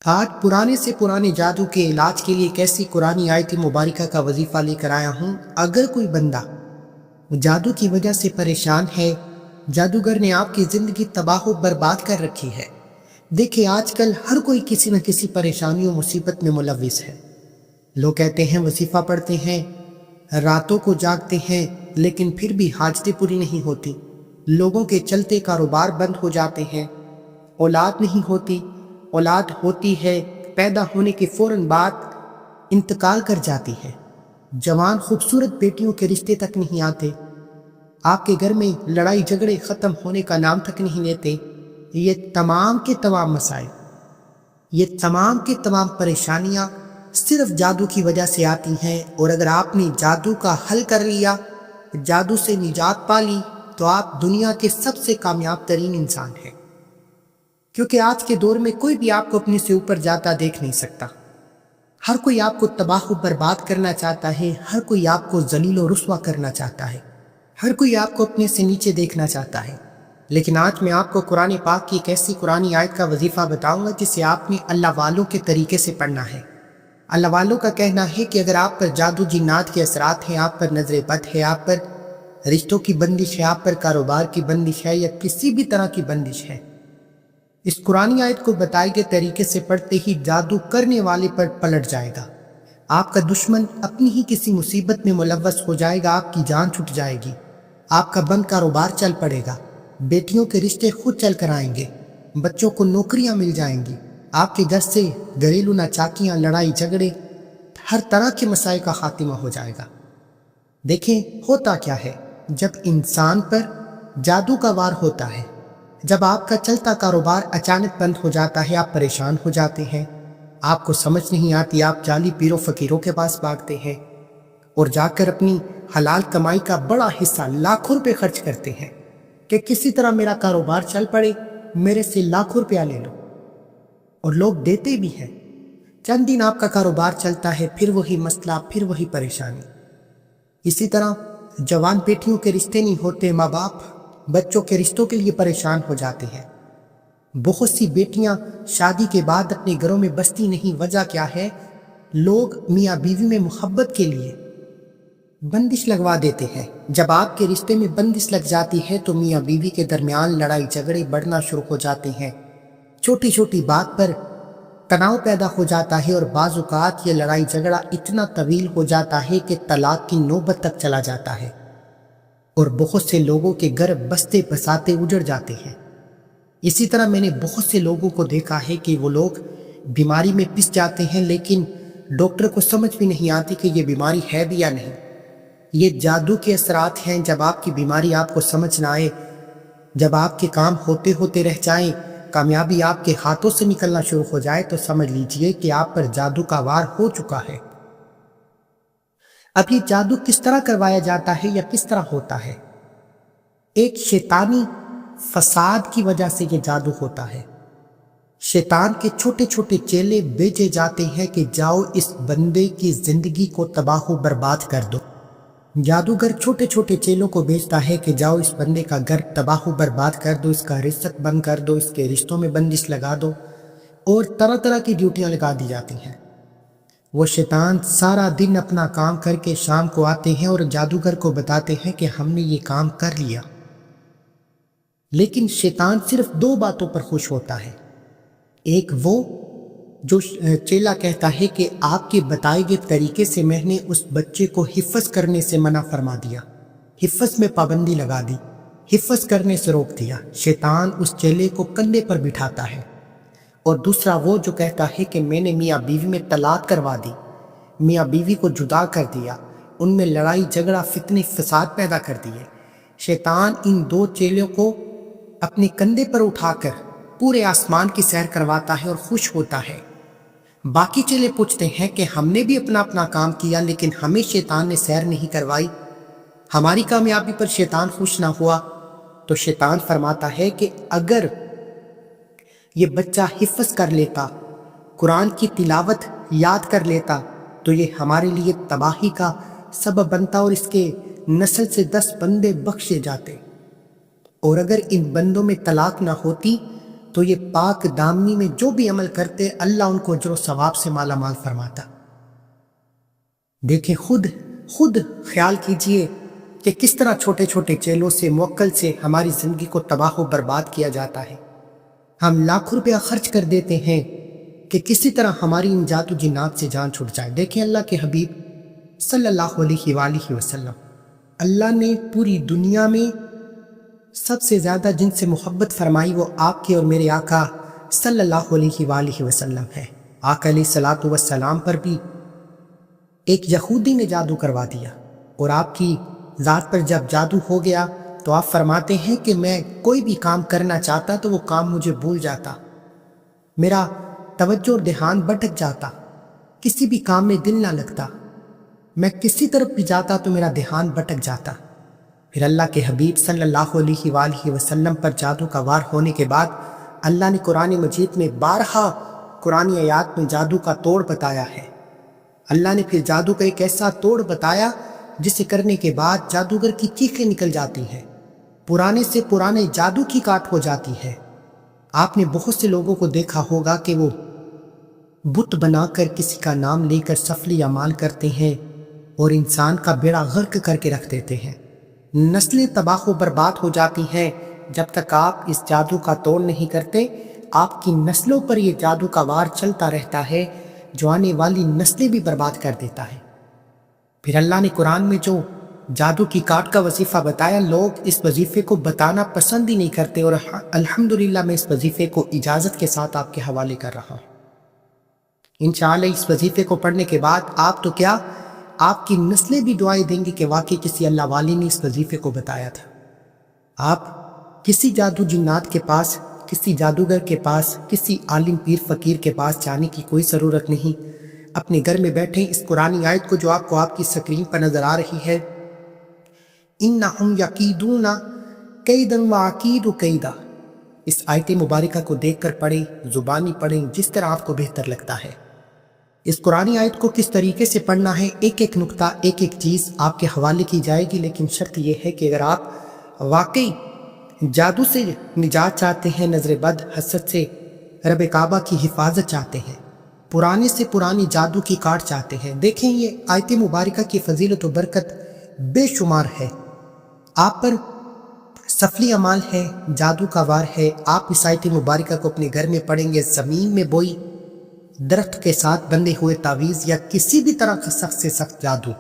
آج پرانے سے پرانے جادو کے علاج کے لیے ایک ایسی قرآنی آیت مبارکہ کا وظیفہ لے کر آیا ہوں۔ اگر کوئی بندہ جادو کی وجہ سے پریشان ہے، جادوگر نے آپ کی زندگی تباہ و برباد کر رکھی ہے۔ دیکھیں، آج کل ہر کوئی کسی نہ کسی پریشانی و مصیبت میں ملوث ہے۔ لوگ کہتے ہیں وظیفہ پڑھتے ہیں، راتوں کو جاگتے ہیں، لیکن پھر بھی حاجتیں پوری نہیں ہوتی۔ لوگوں کے چلتے کاروبار بند ہو جاتے ہیں، اولاد نہیں ہوتی، اولاد ہوتی ہے، پیدا ہونے کے فوراً بعد انتقال کر جاتی ہے۔ جوان خوبصورت بیٹیوں کے رشتے تک نہیں آتے، آپ کے گھر میں لڑائی جھگڑے ختم ہونے کا نام تک نہیں لیتے۔ یہ تمام کے تمام مسائل، یہ تمام کے تمام پریشانیاں صرف جادو کی وجہ سے آتی ہیں۔ اور اگر آپ نے جادو کا حل کر لیا، جادو سے نجات پا لی، تو آپ دنیا کے سب سے کامیاب ترین انسان ہیں، کیونکہ آج کے دور میں کوئی بھی آپ کو اپنے سے اوپر جاتا دیکھ نہیں سکتا۔ ہر کوئی آپ کو تباہ و برباد کرنا چاہتا ہے، ہر کوئی آپ کو ذلیل و رسوا کرنا چاہتا ہے، ہر کوئی آپ کو اپنے سے نیچے دیکھنا چاہتا ہے۔ لیکن آج میں آپ کو قرآن پاک کی ایک ایسی قرآنی آیت کا وظیفہ بتاؤں گا جسے آپ نے اللہ والوں کے طریقے سے پڑھنا ہے۔ اللہ والوں کا کہنا ہے کہ اگر آپ پر جادو جنات کے اثرات ہیں، آپ پر نظر بد ہے، آپ پر رشتوں کی بندش ہے، آپ پر کاروبار کی بندش ہے، یا کسی بھی طرح کی بندش ہے، اس قرآنی آیت کو بتائے گئے طریقے سے پڑھتے ہی جادو کرنے والے پر پلٹ جائے گا۔ آپ کا دشمن اپنی ہی کسی مصیبت میں ملوث ہو جائے گا، آپ کی جان چھٹ جائے گی، آپ کا بند کاروبار چل پڑے گا، بیٹیوں کے رشتے خود چل کر آئیں گے، بچوں کو نوکریاں مل جائیں گی، آپ کے گھر سے گھریلو ناچاکیاں، لڑائی جھگڑے، ہر طرح کے مسائل کا خاتمہ ہو جائے گا۔ دیکھیں ہوتا کیا ہے، جب انسان پر جادو کا وار ہوتا ہے، جب آپ کا چلتا کاروبار اچانک بند ہو جاتا ہے، آپ پریشان ہو جاتے ہیں، آپ کو سمجھ نہیں آتی، آپ جعلی پیروں فقیروں کے پاس بھاگتے ہیں اور جا کر اپنی حلال کمائی کا بڑا حصہ لاکھوں روپے خرچ کرتے ہیں کہ کسی طرح میرا کاروبار چل پڑے، میرے سے لاکھوں روپیہ لے لو، اور لوگ دیتے بھی ہیں۔ چند دن آپ کا کاروبار چلتا ہے، پھر وہی مسئلہ، پھر وہی پریشانی۔ اسی طرح جوان بیٹیوں کے رشتے نہیں ہوتے، ماں باپ بچوں کے رشتوں کے لیے پریشان ہو جاتے ہیں۔ بہت سی بیٹیاں شادی کے بعد اپنے گھروں میں بستی نہیں۔ وجہ کیا ہے؟ لوگ میاں بیوی میں محبت کے لیے بندش لگوا دیتے ہیں۔ جب آپ کے رشتے میں بندش لگ جاتی ہے تو میاں بیوی کے درمیان لڑائی جھگڑے بڑھنا شروع ہو جاتے ہیں، چھوٹی چھوٹی بات پر تناؤ پیدا ہو جاتا ہے، اور بعض اوقات یہ لڑائی جھگڑا اتنا طویل ہو جاتا ہے کہ طلاق کی نوبت تک چلا جاتا ہے، اور بہت سے لوگوں کے گھر بستے بساتے اجڑ جاتے ہیں۔ اسی طرح میں نے بہت سے لوگوں کو دیکھا ہے کہ وہ لوگ بیماری میں پس جاتے ہیں، لیکن ڈاکٹر کو سمجھ بھی نہیں آتی کہ یہ بیماری ہے بھی یا نہیں۔ یہ جادو کے اثرات ہیں۔ جب آپ کی بیماری آپ کو سمجھ نہ آئے، جب آپ کے کام ہوتے ہوتے رہ جائیں، کامیابی آپ کے ہاتھوں سے نکلنا شروع ہو جائے، تو سمجھ لیجئے کہ آپ پر جادو کا وار ہو چکا ہے۔ اب یہ جادو کس طرح کروایا جاتا ہے یا کس طرح ہوتا ہے؟ ایک شیطانی فساد کی وجہ سے یہ جادو ہوتا ہے۔ شیطان کے چھوٹے چھوٹے چیلے بھیجے جاتے ہیں کہ جاؤ اس بندے کی زندگی کو تباہ و برباد کر دو۔ جادوگر چھوٹے چھوٹے چیلوں کو بھیجتا ہے کہ جاؤ اس بندے کا گھر تباہ و برباد کر دو، اس کا رزق بند کر دو، اس کے رشتوں میں بندش لگا دو، اور طرح طرح کی ڈیوٹیاں لگا دی جاتی ہیں۔ وہ شیطان سارا دن اپنا کام کر کے شام کو آتے ہیں اور جادوگر کو بتاتے ہیں کہ ہم نے یہ کام کر لیا۔ لیکن شیطان صرف دو باتوں پر خوش ہوتا ہے۔ ایک وہ جو چیلا کہتا ہے کہ آپ کے بتائے گئے طریقے سے میں نے اس بچے کو حفظ کرنے سے منع فرما دیا، حفظ میں پابندی لگا دی، حفظ کرنے سے روک دیا۔ شیطان اس چیلے کو کندھے پر بٹھاتا ہے۔ اور دوسرا وہ جو کہتا ہے کہ میں نے میاں بیوی میں طلاق کروا دی، میاں بیوی کو جدا کر دیا، ان میں لڑائی جھگڑا فتنے فساد پیدا کر دیے۔ شیطان ان دو چیلوں کو اپنے کندھے پر اٹھا کر پورے آسمان کی سیر کرواتا ہے اور خوش ہوتا ہے۔ باقی چیلے پوچھتے ہیں کہ ہم نے بھی اپنا اپنا کام کیا، لیکن ہمیں شیطان نے سیر نہیں کروائی، ہماری کامیابی پر شیطان خوش نہ ہوا۔ تو شیطان فرماتا ہے کہ اگر یہ بچہ حفظ کر لیتا، قرآن کی تلاوت یاد کر لیتا، تو یہ ہمارے لیے تباہی کا سبب بنتا اور اس کے نسل سے 10 بندے بخشے جاتے، اور اگر ان بندوں میں طلاق نہ ہوتی تو یہ پاک دامنی میں جو بھی عمل کرتے اللہ ان کو اجر و ثواب سے مالا مال فرماتا۔ دیکھیں خود خیال کیجئے کہ کس طرح چھوٹے چھوٹے چیلوں سے موکل سے ہماری زندگی کو تباہ و برباد کیا جاتا ہے۔ ہم لاکھوں روپیہ خرچ کر دیتے ہیں کہ کسی طرح ہماری ان جادو جنات سے جان چھوٹ جائے۔ دیکھیں اللہ کے حبیب صلی اللہ علیہ وآلہ وسلم، اللہ نے پوری دنیا میں سب سے زیادہ جن سے محبت فرمائی وہ آپ کے اور میرے آقا صلی اللہ علیہ وآلہ وسلم ہے۔ آقا علیہ الصلوۃ والسلام پر بھی ایک یہودی نے جادو کروا دیا، اور آپ کی ذات پر جب جادو ہو گیا تو آپ فرماتے ہیں کہ میں کوئی بھی کام کرنا چاہتا تو وہ کام مجھے بھول جاتا، میرا توجہ اور دھیان بھٹک جاتا، کسی بھی کام میں دل نہ لگتا، میں کسی طرف بھی جاتا تو میرا دھیان بھٹک جاتا۔ پھر اللہ کے حبیب صلی اللہ علیہ وآلہ وسلم پر جادو کا وار ہونے کے بعد اللہ نے قرآن مجید میں 12 قرآن آیات میں جادو کا توڑ بتایا ہے۔ اللہ نے پھر جادو کا ایک ایسا توڑ بتایا جسے کرنے کے بعد جادوگر کی چیخیں نکل جاتی ہیں، پرانے سے پرانے جادو کی کاٹ ہو جاتی ہے۔ آپ نے بہت سے لوگوں کو دیکھا ہوگا کہ وہ بت بنا کر کسی کا نام لے کر سفلی اعمال کرتے ہیں اور انسان کا بیڑا غرق کر کے رکھ دیتے ہیں، نسلیں تباہ و برباد ہو جاتی ہیں۔ جب تک آپ اس جادو کا توڑ نہیں کرتے آپ کی نسلوں پر یہ جادو کا وار چلتا رہتا ہے جو آنے والی نسلیں بھی برباد کر دیتا ہے۔ پھر اللہ نے قرآن میں جو جادو کی کاٹ کا وظیفہ بتایا، لوگ اس وظیفے کو بتانا پسند ہی نہیں کرتے، اور الحمدللہ میں اس وظیفے کو اجازت کے ساتھ آپ کے حوالے کر رہا ہوں۔ انشاءاللہ اس وظیفے کو پڑھنے کے بعد آپ تو کیا، آپ کی نسلیں بھی دعائیں دیں گی کہ واقعی کسی اللہ والی نے اس وظیفے کو بتایا تھا۔ آپ کسی جادو جنات کے پاس، کسی جادوگر کے پاس، کسی عالم پیر فقیر کے پاس جانے کی کوئی ضرورت نہیں، اپنے گھر میں بیٹھے اس قرآن آیت کو جو آپ کو آپ کی سکرین پر نظر آ رہی ہے، اِنَّهُمْ يَكِيدُونَ كَيْدًا وَأَكِيدُ كَيْدًا، اس آیت مبارکہ کو دیکھ کر پڑھیں، زبانی پڑھیں، جس طرح آپ کو بہتر لگتا ہے۔ اس قرآن آیت کو کس طریقے سے پڑھنا ہے، ایک ایک نقطہ، ایک ایک چیز آپ کے حوالے کی جائے گی، لیکن شرط یہ ہے کہ اگر آپ واقعی جادو سے نجات چاہتے ہیں، نظر بد، حسد سے، رب کعبہ کی حفاظت چاہتے ہیں، پرانے سے پرانی جادو کی کاٹ چاہتے ہیں، دیکھیں یہ آیت مبارکہ کی فضیلت و برکت بے شمار ہے۔ آپ پر سفلی اعمال ہے، جادو کا وار ہے، آپ اس آیت مبارکہ کو اپنے گھر میں پڑھیں گے، زمین میں بوئی درخت کے ساتھ بندے ہوئے تعویذ یا کسی بھی طرح کا سخت سے سخت جادو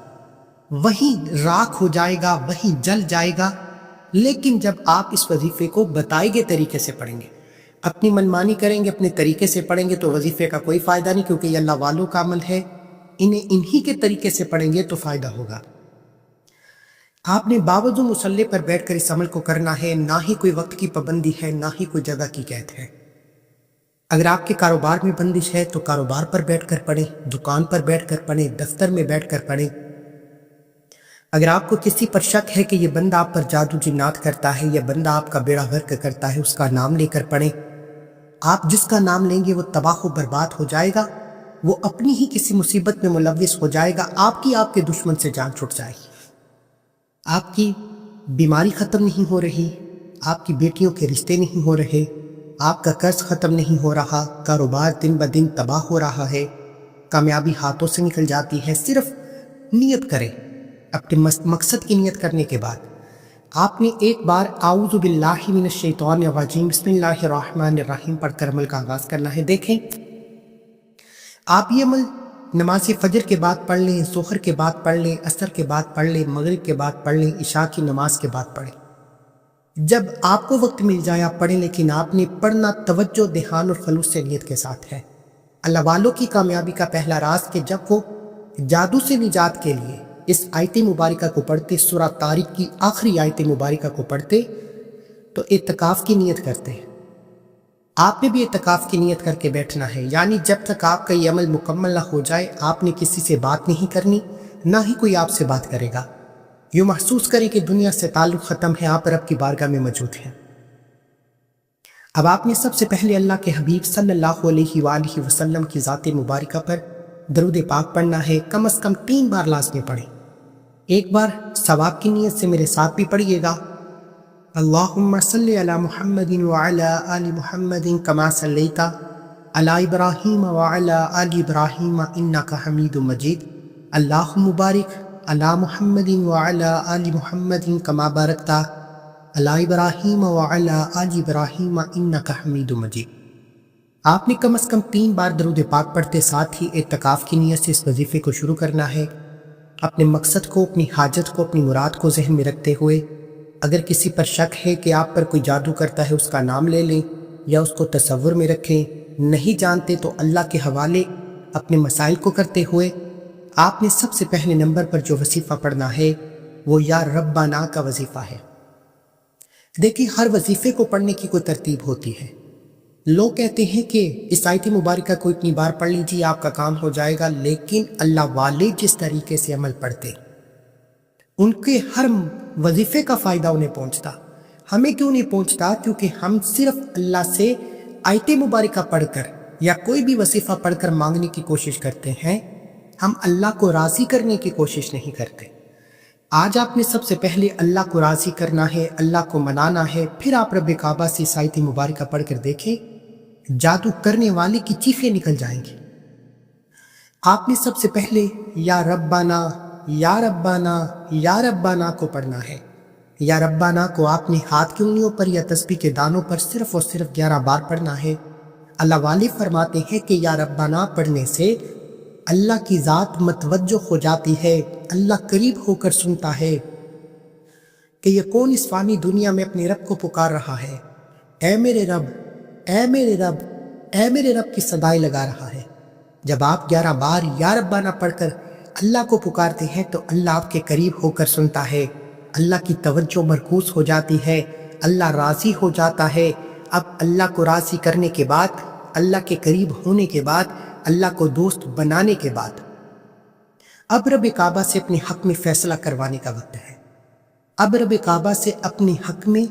وہیں راکھ ہو جائے گا، وہیں جل جائے گا۔ لیکن جب آپ اس وظیفے کو بتائے گئے طریقے سے پڑھیں گے، اپنی منمانی کریں گے، اپنے طریقے سے پڑھیں گے تو وظیفے کا کوئی فائدہ نہیں، کیونکہ یہ اللہ والوں کا عمل ہے، انہی کے طریقے سے پڑھیں گے تو فائدہ ہوگا۔ آپ نے باوضو مصلی پر بیٹھ کر اس عمل کو کرنا ہے، نہ ہی کوئی وقت کی پابندی ہے، نہ ہی کوئی جگہ کی قید ہے۔ اگر آپ کے کاروبار میں بندش ہے تو کاروبار پر بیٹھ کر پڑھیں، دکان پر بیٹھ کر پڑھیں، دفتر میں بیٹھ کر پڑھیں۔ اگر آپ کو کسی پر شک ہے کہ یہ بندہ آپ پر جادو جنات کرتا ہے، یہ بندہ آپ کا بیڑا غرق کرتا ہے، اس کا نام لے کر پڑھیں۔ آپ جس کا نام لیں گے وہ تباہ و برباد ہو جائے گا، وہ اپنی ہی کسی مصیبت میں ملوث ہو جائے گا، آپ کے دشمن سے جان چھوٹ جائے گی، آپ کی بیماری ختم نہیں ہو رہی، آپ کی بیٹیوں کے رشتے نہیں ہو رہے، آپ کا قرض ختم نہیں ہو رہا، کاروبار دن بدن تباہ ہو رہا ہے، کامیابی ہاتھوں سے نکل جاتی ہے۔ صرف نیت کریں، اپنے مقصد کی نیت کرنے کے بعد آپ نے ایک بار اعوذ باللہ من الشیطان الرجیم بسم اللہ الرحمن الرحیم پڑھ کر عمل کا آغاز کرنا ہے۔ دیکھیں آپ یہ عمل نماز فجر کے بعد پڑھ لیں، ظہر کے بعد پڑھ لیں، عصر کے بعد پڑھ لیں، مغرب کے بعد پڑھ لیں، عشاء کی نماز کے بعد پڑھیں، جب آپ کو وقت مل جائے آپ پڑھیں، لیکن آپ نے پڑھنا توجہ، دھیان اور خلوص سے نیت کے ساتھ ہے۔ اللہ والوں کی کامیابی کا پہلا راز کہ جب وہ جادو سے نجات کے لیے اس آیت مبارکہ کو پڑھتے، سورہ طارق کی آخری آیت مبارکہ کو پڑھتے تو اعتکاف کی نیت کرتے ہیں۔ آپ نے بھی اعتکاف کی نیت کر کے بیٹھنا ہے، یعنی جب تک آپ کا یہ عمل مکمل نہ ہو جائے آپ نے کسی سے بات نہیں کرنی، نہ ہی کوئی آپ سے بات کرے گا۔ یوں محسوس کریں کہ دنیا سے تعلق ختم ہے، آپ رب کی بارگاہ میں موجود ہیں۔ اب آپ نے سب سے پہلے اللہ کے حبیب صلی اللہ علیہ وآلہ وسلم کی ذات مبارکہ پر درود پاک پڑھنا ہے، کم از کم 3 بار لازمی پڑھیں۔ ایک بار ثواب کی نیت سے میرے ساتھ بھی پڑھیے گا، اللهم صل على محمد وعلى آل محمد كما صليت على إبراهيم وعلى آل إبراهيم إنك حميد مجيد اللهم بارك على محمد وعلى آل محمد كما باركت على إبراهيم وعلى آل إبراهيم إنك حميد مجيد۔ آپ نے کم از کم 3 بار درود پاک پڑھتے ساتھ ہی اعتکاف کی نیت سے اس وظیفے کو شروع کرنا ہے۔ اپنے مقصد کو، اپنی حاجت کو، اپنی مراد کو ذہن میں رکھتے ہوئے اگر کسی پر شک ہے کہ آپ پر کوئی جادو کرتا ہے اس کا نام لے لیں یا اس کو تصور میں رکھیں، نہیں جانتے تو اللہ کے حوالے اپنے مسائل کو کرتے ہوئے آپ نے سب سے پہلے نمبر پر جو وظیفہ پڑھنا ہے وہ یا ربنا کا وظیفہ ہے۔ دیکھیں، ہر وظیفے کو پڑھنے کی کوئی ترتیب ہوتی ہے۔ لوگ کہتے ہیں کہ اس آیت مبارکہ کو اتنی بار پڑھ لیجیے آپ کا کام ہو جائے گا، لیکن اللہ والے جس طریقے سے عمل پڑھتے ان کے ہر وظیفے کا فائدہ انہیں پہنچتا، ہمیں کیوں نہیں پہنچتا؟ کیونکہ ہم صرف اللہ سے آیت مبارکہ پڑھ کر یا کوئی بھی وظیفہ پڑھ کر مانگنے کی کوشش کرتے ہیں، ہم اللہ کو راضی کرنے کی کوشش نہیں کرتے۔ آج آپ نے سب سے پہلے اللہ کو راضی کرنا ہے، اللہ کو منانا ہے، پھر آپ رب کعبہ سے اس آیت مبارکہ پڑھ کر دیکھیں، جادو کرنے والے کی چیخیں نکل جائیں گی۔ آپ نے سب سے پہلے یا ربنا یا ربنا یا ربنا کو پڑھنا ہے۔ یا ربنا کو آپ نے ہاتھ کی انگلیوں پر یا تسبیح کے دانوں پر صرف اور صرف 11 بار پڑھنا ہے۔ اللہ والے فرماتے ہیں کہ یا ربنا پڑھنے سے اللہ کی ذات متوجہ ہو جاتی ہے، اللہ قریب ہو کر سنتا ہے کہ یہ کون اس فانی دنیا میں اپنے رب کو پکار رہا ہے، اے میرے رب، اے میرے رب، اے میرے رب کی صدائیں لگا رہا ہے۔ جب آپ 11 بار یا ربنا پڑھ کر اللہ کو پکارتے ہیں تو اللہ آپ کے قریب ہو کر سنتا ہے، اللہ کی توجہ مرکوز ہو جاتی ہے، اللہ راضی ہو جاتا ہے۔ اب اللہ کو راضی کرنے کے بعد، اللہ کے قریب ہونے کے بعد، اللہ کو دوست بنانے کے بعد اب رب کعبہ سے اپنے حق میں فیصلہ کروانے کا وقت ہے۔ اب رب کعبہ سے اپنے حق میں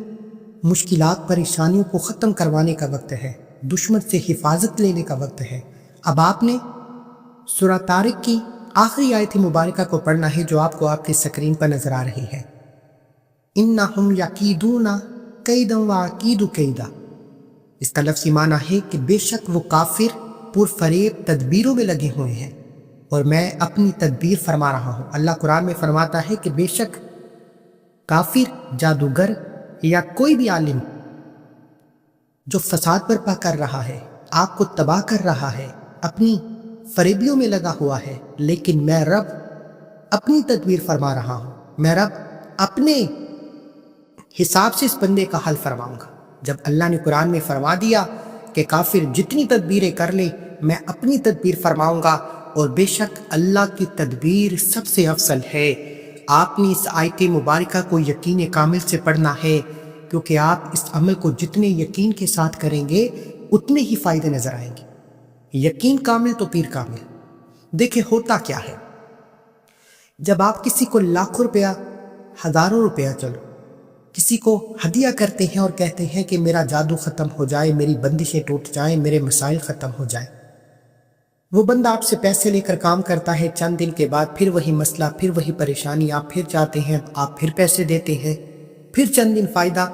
مشکلات پریشانیوں کو ختم کروانے کا وقت ہے، دشمن سے حفاظت لینے کا وقت ہے۔ اب آپ نے سورہ طارق کی آخری آیت مبارکہ کو پڑھنا ہے جو آپ کو آپ کی سکرین پر نظر آ رہی ہے۔ انہم یکیدون کیدا واکید کیدا، اس کا لفظی معنی ہے کہ بے شک وہ کافر پرفریب تدبیروں میں لگے ہوئے ہیں اور میں اپنی تدبیر فرما رہا ہوں۔ اللہ قرآن میں فرماتا ہے کہ بے شک کافر، جادوگر یا کوئی بھی عالم جو فساد برپا کر رہا ہے، آپ کو تباہ کر رہا ہے، اپنی فریبیوں میں لگا ہوا ہے، لیکن میں رب اپنی تدبیر فرما رہا ہوں، میں رب اپنے حساب سے اس بندے کا حل فرماؤں گا۔ جب اللہ نے قرآن میں فرما دیا کہ کافر جتنی تدبیریں کر لے میں اپنی تدبیر فرماؤں گا، اور بے شک اللہ کی تدبیر سب سے افضل ہے، آپ نے اس آیت مبارکہ کو یقین کامل سے پڑھنا ہے، کیونکہ آپ اس عمل کو جتنے یقین کے ساتھ کریں گے اتنے ہی فائدے نظر آئیں گے۔ یقین کامل تو پیر کامل۔ دیکھیں ہوتا کیا ہے، جب آپ کسی کو لاکھوں روپیہ، ہزاروں روپیہ، چلو کسی کو ہدیہ کرتے ہیں اور کہتے ہیں کہ میرا جادو ختم ہو جائے، میری بندشیں ٹوٹ جائیں، میرے مسائل ختم ہو جائیں، وہ بندہ آپ سے پیسے لے کر کام کرتا ہے، چند دن کے بعد پھر وہی مسئلہ، پھر وہی پریشانی، آپ پھر چاہتے ہیں، آپ پھر پیسے دیتے ہیں، پھر چند دن فائدہ۔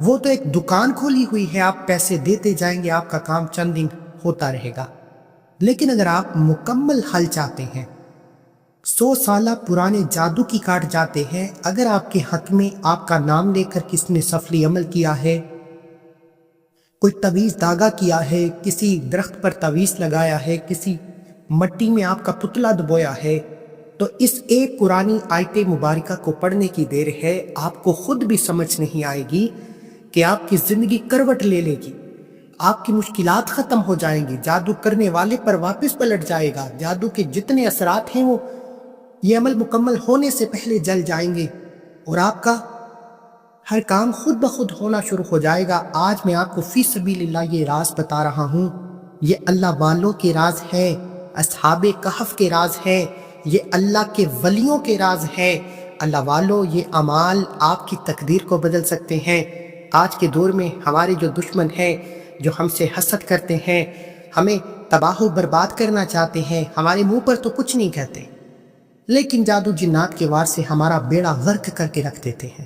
وہ تو ایک دکان کھولی ہوئی ہے، آپ پیسے دیتے جائیں گے، آپ کا کام چند دن ہوتا رہے گا۔ لیکن اگر آپ مکمل حل چاہتے ہیں، 100 سالہ پرانے جادو کی کاٹ جاتے ہیں، اگر آپ کے حق میں آپ کا نام لے کر کس نے سفلی عمل کیا ہے، کوئی تعویذ داغا کیا ہے، کسی درخت پر تعویذ لگایا ہے، کسی مٹی میں آپ کا پتلا دبویا ہے، تو اس ایک قرآنی آیت مبارکہ کو پڑھنے کی دیر ہے، آپ کو خود بھی سمجھ نہیں آئے گی کہ آپ کی زندگی کروٹ لے لے گی، آپ کی مشکلات ختم ہو جائیں گی، جادو کرنے والے پر واپس پلٹ جائے گا، جادو کے جتنے اثرات ہیں وہ یہ عمل مکمل ہونے سے پہلے جل جائیں گے، اور آپ کا ہر کام خود بخود ہونا شروع ہو جائے گا۔ آج میں آپ کو فی سبیل اللہ یہ راز بتا رہا ہوں، یہ اللہ والوں کے راز ہے، اصحاب کہف کے راز ہے، یہ اللہ کے ولیوں کے راز ہے۔ اللہ والوں، یہ اعمال آپ کی تقدیر کو بدل سکتے ہیں۔ آج کے دور میں ہمارے جو دشمن ہیں، جو ہم سے حسد کرتے ہیں، ہمیں تباہ و برباد کرنا چاہتے ہیں، ہمارے منہ پر تو کچھ نہیں کہتے، لیکن جادو جنات کے وار سے ہمارا بیڑا غرق کر کے رکھ دیتے ہیں۔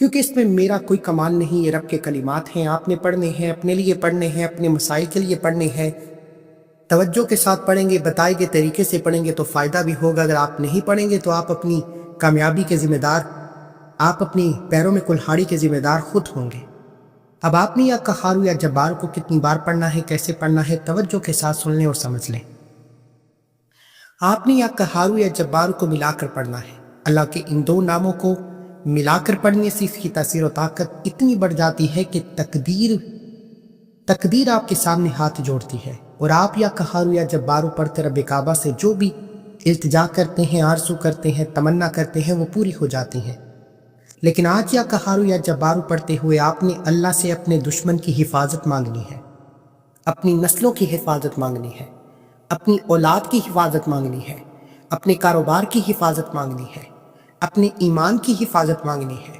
کیونکہ اس میں میرا کوئی کمال نہیں، یہ رب کے کلمات ہیں، آپ نے پڑھنے ہیں، اپنے لیے پڑھنے ہیں، اپنے مسائل کے لیے پڑھنے ہیں۔ توجہ کے ساتھ پڑھیں گے، بتائے گئے طریقے سے پڑھیں گے تو فائدہ بھی ہوگا۔ اگر آپ نہیں پڑھیں گے تو آپ اپنی کامیابی کے ذمہ دار، آپ اپنی پیروں میں کلہاڑی کے ذمہ دار خود ہوں گے۔ اب آپ نے یا قہار یا جبار کو کتنی بار پڑھنا ہے، کیسے پڑھنا ہے، توجہ کے ساتھ سن لیں اور سمجھ لیں۔ آپ نے یا قہار یا جبار کو ملا کر پڑھنا ہے۔ اللہ کے ان دو ناموں کو ملا کر پڑھنے سے اس کی تاثیر و طاقت اتنی بڑھ جاتی ہے کہ تقدیر آپ کے سامنے ہاتھ جوڑتی ہے، اور آپ یا قہار یا جبار پڑھتے رب کعبہ سے جو بھی التجا کرتے ہیں، آرزو کرتے ہیں، تمنا کرتے ہیں، وہ پوری ہو جاتی ہیں۔ لیکن آج یا قہار یا جبار پڑھتے ہوئے آپ نے اللہ سے اپنے دشمن کی حفاظت مانگنی ہے، اپنی نسلوں کی حفاظت مانگنی ہے، اپنی اولاد کی حفاظت مانگنی ہے، اپنے کاروبار کی حفاظت مانگنی ہے، اپنے ایمان کی حفاظت مانگنی ہے،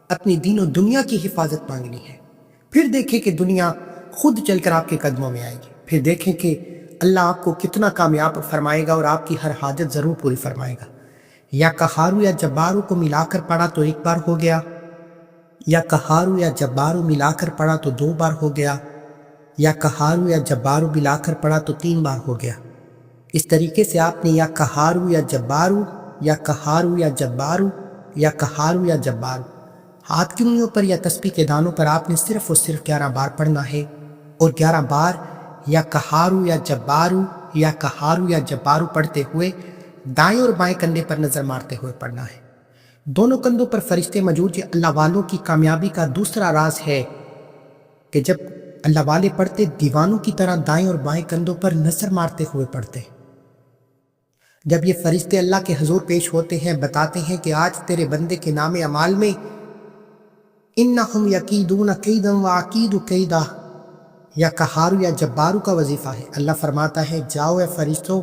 اپنی دین و دنیا کی حفاظت مانگنی ہے۔ پھر دیکھیں کہ دنیا خود چل کر آپ کے قدموں میں آئے گی۔ پھر دیکھیں کہ اللہ آپ کو کتنا کامیاب فرمائے گا اور آپ کی ہر حاجت ضرور پوری فرمائے گا۔ یا قہار یا جبار کو ملا کر پڑھا تو ایک بار ہو گیا، یا قہار یا جبار ملا کر پڑھا تو دو بار ہو گیا، یا قہار یا جبار ملا کر پڑھا تو تین بار ہو گیا۔ اس طریقے سے آپ نے یا قہار یا جبار، یا قہار یا جبار، یا قہار یا جبار، ہاتھ کی انگلیوں پر یا تسبیح کے دانوں پر آپ نے صرف اور صرف 11 بار پڑھنا ہے، اور 11 بار یا قہار یا جبار، یا قہار یا جبار پڑھتے ہوئے دائیں اور بائیں کندھے پر نظر مارتے ہوئے پڑھنا ہے۔ دونوں کندھوں پر فرشتے موجود۔ یہ اللہ والوں کی کامیابی کا دوسرا راز ہے کہ جب اللہ والے پڑھتے دیوانوں کی طرح دائیں اور بائیں کندھوں پر نظر مارتے ہوئے پڑھتے۔ جب یہ فرشتے اللہ کے حضور پیش ہوتے ہیں، بتاتے ہیں کہ آج تیرے بندے کے نام اعمال میں انہم یکیدون کیدا واکید کیدا، یا قہار یا جبار کا وظیفہ ہے۔ اللہ فرماتا ہے جاؤ اے فرشتوں،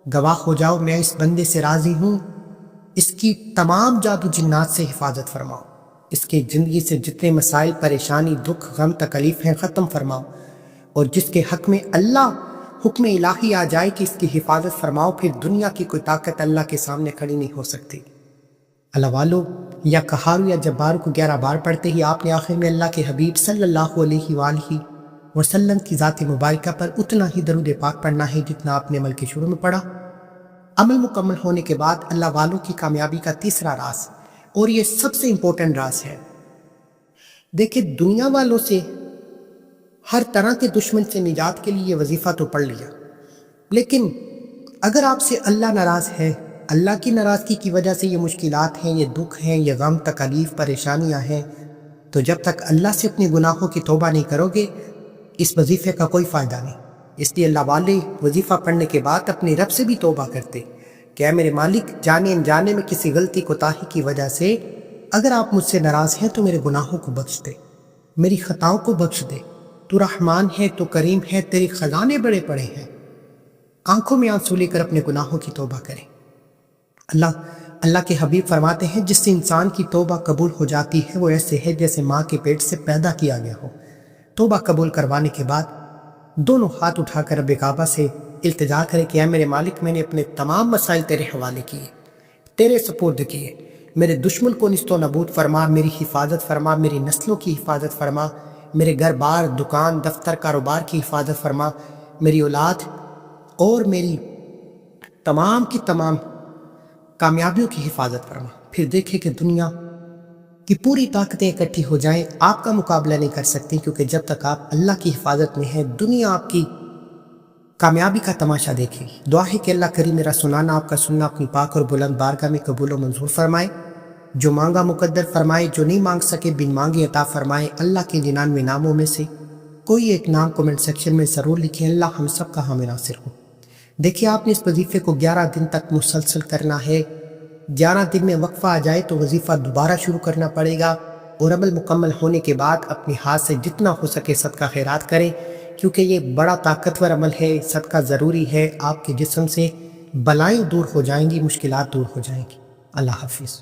گواہ ہو جاؤ میں اس بندے سے راضی ہوں، اس کی تمام جادو جنات سے حفاظت فرماؤ، اس کی زندگی سے جتنے مسائل، پریشانی، دکھ، غم، تکلیف ہیں ختم فرماؤ، اور جس کے حق میں اللہ حکم الہی آ جائے کہ اس کی حفاظت فرماؤ، پھر دنیا کی کوئی طاقت اللہ کے سامنے کھڑی نہیں ہو سکتی۔ اللہ والو، یا قہار یا جبار کو 11 بار پڑھتے ہی آپ نے آخر میں اللہ کے حبیب صلی اللہ علیہ وآلہ وسلم کی ذات مبارکہ پر اتنا ہی درود پاک پڑھنا ہے جتنا آپ نے عمل کے شروع میں پڑھا۔ عمل مکمل ہونے کے بعد اللہ والوں کی کامیابی کا تیسرا راز، اور یہ سب سے امپورٹنٹ راز ہے، دیکھیں دنیا والوں سے، ہر طرح کے دشمن سے نجات کے لیے یہ وظیفہ تو پڑھ لیا، لیکن اگر آپ سے اللہ ناراض ہے، اللہ کی ناراضگی کی وجہ سے یہ مشکلات ہیں، یہ دکھ ہیں، یہ غم، تکلیف، پریشانیاں ہیں، تو جب تک اللہ سے اپنے گناہوں کی توبہ نہیں کرو گے اس وظیفے کا کوئی فائدہ نہیں۔ اس لیے اللہ والے وظیفہ پڑھنے کے بعد اپنے رب سے بھی توبہ کرتے کہ اے میرے مالک، جانے انجانے میں کسی غلطی کوتاہی کی وجہ سے اگر آپ مجھ سے ناراض ہیں تو میرے گناہوں کو بخش دے، میری خطاؤں کو بخش دے، تو رحمان ہے، تو کریم ہے، تیرے خزانے بڑے پڑے ہیں۔ آنکھوں میں آنسو لے کر اپنے گناہوں کی توبہ کریں۔ اللہ کے حبیب فرماتے ہیں جس سے انسان کی توبہ قبول ہو جاتی ہے وہ ایسے ہے جیسے ماں کے پیٹ سے پیدا کیا گیا ہو۔ توبہ قبول کروانے کے بعد دونوں ہاتھ اٹھا کر رب کعبہ سے التجا کرے کہ اے میرے مالک، میں نے اپنے تمام مسائل تیرے حوالے کیے، تیرے سپرد کیے، میرے دشمن کو نیست و نابود فرما، میری حفاظت فرما، میری نسلوں کی حفاظت فرما، میرے گھر بار، دکان، دفتر، کاروبار کی حفاظت فرما، میری اولاد اور میری تمام کی تمام کامیابیوں کی حفاظت فرما۔ پھر دیکھیں کہ دنیا کی پوری طاقتیں اکٹھی ہو جائیں، آپ کا مقابلہ نہیں کر سکتی، کیونکہ جب تک آپ اللہ کی حفاظت میں ہیں دنیا آپ کی کامیابی کا تماشا دیکھے گی۔ دعا ہے کہ اللہ کریم میرا سنانا، آپ کا سننا اپنی پاک اور بلند بارگاہ میں قبول و منظور فرمائے، جو مانگا مقدر فرمائے، جو نہیں مانگ سکے بن مانگے عطا فرمائے۔ اللہ کے 99 ناموں میں سے کوئی ایک نام کمنٹ سیکشن میں ضرور لکھیں، اللہ ہم سب کا حامی ناصر ہو۔ دیکھیے آپ نے اس وظیفے کو 11 دن تک مسلسل کرنا ہے۔ 11 دن میں وقفہ آ جائے تو وظیفہ دوبارہ شروع کرنا پڑے گا، اور عمل مکمل ہونے کے بعد اپنے ہاتھ سے جتنا ہو سکے صدقہ خیرات کریں، کیونکہ یہ بڑا طاقتور عمل ہے، صدقہ ضروری ہے، آپ کے جسم سے بلائیں دور ہو جائیں گی، مشکلات دور ہو جائیں گی۔ اللہ حافظ۔